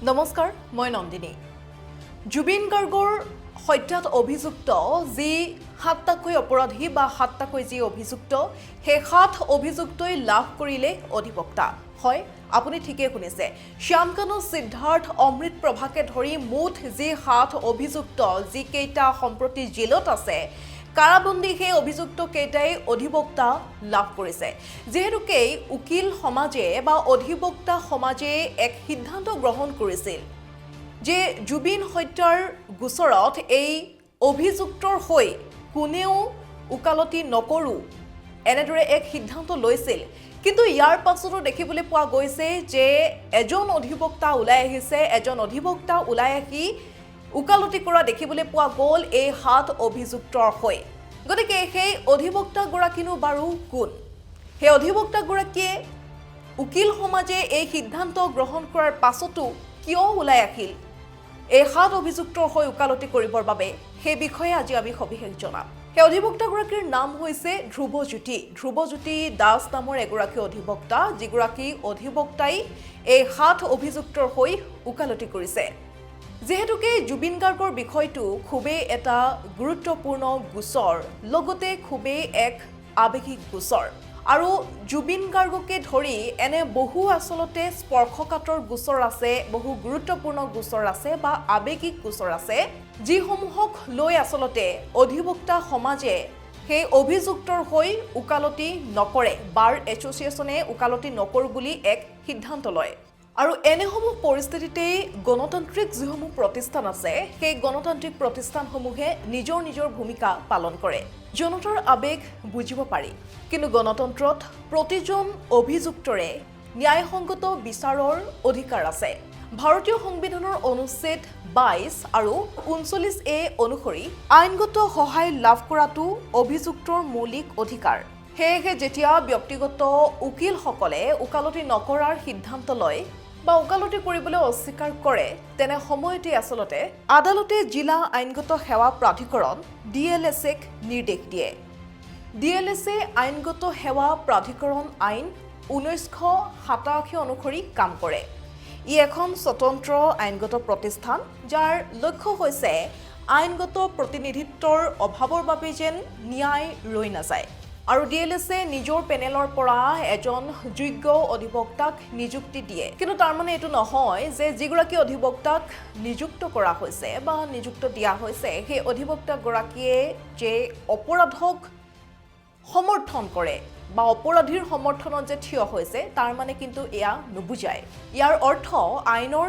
নমস্কাৰ মই নন্দিনী জুবিন গাৰ্গৰ হত্যাত অভিযুক্ত যি সাতটাকৈ অপৰাধী বা সাতটাকৈ যি অভিযুক্ত সেই সাত অভিযুক্তই লাভ কৰিলে অধিবক্তা হয় আপুনি ঠিকই শুনিছে শ্যামকানু সিদ্ধাৰ্থ অমৃত প্ৰভাকে ধৰি মুঠ যি সাত অভিযুক্ত যি কেইটা সম্প্ৰতি জেলত আছে কাৰাবন্দী সেই অভিযুক্ত কেইটাই অধিবক্তা লাভ কৰিছে যেহেতুকে উকিল সমাজে বা অধিবক্তা সমাজে এক সিদ্ধান্ত গ্ৰহণ কৰিছিল যে জুবিন হত্যাৰ গোচৰত এই অভিযুক্তৰ হৈ কোনেও উকালতি নকৰো এনেদৰে এক সিদ্ধান্ত লৈছিল কিন্তু ইয়াৰ পাছতো দেখিবলৈ পোৱা গৈছে যে এজন অধিবক্তা ওলাই আহিছে এজন অধিবক্তা ওলাই আহি উকালতি কৰা দেখিবলৈ পোৱা গ'ল এই সাত অভিযুক্তৰ হৈ গতিকে সেই অধিবক্তা গৰাকীনো বাৰু কোন সেই অধিবক্তা গৰাকীয়ে উকিল সমাজে এই সিদ্ধান্ত গ্ৰহণ কৰাৰ পাছতো কিয় ওলাই আহিল এই সাত অভিযুক্তৰ হৈ উকালতি কৰিবৰ বাবে সেই বিষয়ে আজি আমি সবিশেষ জনাম সেই অধিবক্তা গৰাকীৰ নাম হৈছে ধ্ৰুৱজ্যোতি দাস নামৰ এগৰাকী অধিবক্তা যিগৰাকী অধিবক্তাই এই সাত অভিযুক্তৰ হৈ উকালতি কৰিছে যেহেতুকে জুবিন গাৰ্গৰ বিষয়টো খুবেই এটা গুৰুত্বপূৰ্ণ গোচৰ লগতে খুবেই এক আৱেগিক গোচৰ আৰু জুবিন গাৰ্গকে ধৰি এনে বহু আসলতে স্পৰ্শকাতৰ গোচৰ আছে বহু গুৰুত্বপূৰ্ণ গোচৰ আছে বা আৱেগিক গোচৰ আছে যিসমূহক লৈ আসলতে অধিবক্তা সমাজে সেই অভিযুক্তৰ হৈ উকালতি নকৰে বাৰ এছ'চিয়েশ্যনে উকালতি নকৰো বুলি এক সিদ্ধান্ত লয় আৰু এনেসমূহ পৰিস্থিতিতে গণতান্ত্ৰিক যিসমূহ প্ৰতিষ্ঠান আছে সেই গণতান্ত্ৰিক প্ৰতিষ্ঠানসমূহে নিজৰ ভূমিকা পালন কৰে জনতাৰ আৱেগ বুজিব পাৰি কিন্তু গণতন্ত্ৰত প্ৰতিজন অভিযুক্তৰে ন্যায়সংগত বিচাৰৰ অধিকাৰ আছে ভাৰতীয় সংবিধানৰ অনুচ্ছেদ 22 আৰু 39A অনুসৰি আইনগত সহায় লাভ কৰাটো অভিযুক্তৰ মৌলিক অধিকাৰ সেয়েহে যেতিয়া ব্যক্তিগত উকিলসকলে উকালতি নকৰাৰ সিদ্ধান্ত লয় বা উকালতি কৰিবলৈ অস্বীকাৰ কৰে তেনে সময়তে আসলতে আদালতে জিলা আইনগত সেৱা প্ৰাধিকৰণ DLSক নিৰ্দেশ দিয়ে DLSে আইনগত সেৱা প্ৰাধিকৰণ আইন 1987 অনুসৰি কাম কৰে ই এখন স্বতন্ত্ৰ আইনগত প্ৰতিষ্ঠান যাৰ লক্ষ্য হৈছে আইনগত প্ৰতিনিধিত্বৰ অভাৱৰ বাবে যেন ন্যায় ৰৈ নাযায় আৰু DLSে নিজৰ পেনেলৰ পৰা এজন যোগ্য অধিবক্তাক নিযুক্তি দিয়ে কিন্তু তাৰ মানে এটো নহয় যে যিগৰাকী অধিবক্তাক নিযুক্ত কৰা হৈছে বা নিযুক্ত দিয়া হৈছে সেই অধিবক্তা গৰাকীয়ে যে অপৰাধক সমৰ্থন কৰে বা অপৰাধীৰ সমৰ্থনত যে থিয় হৈছে তাৰ মানে কিন্তু এয়া নুবুজায় ইয়াৰ অৰ্থ আইনৰ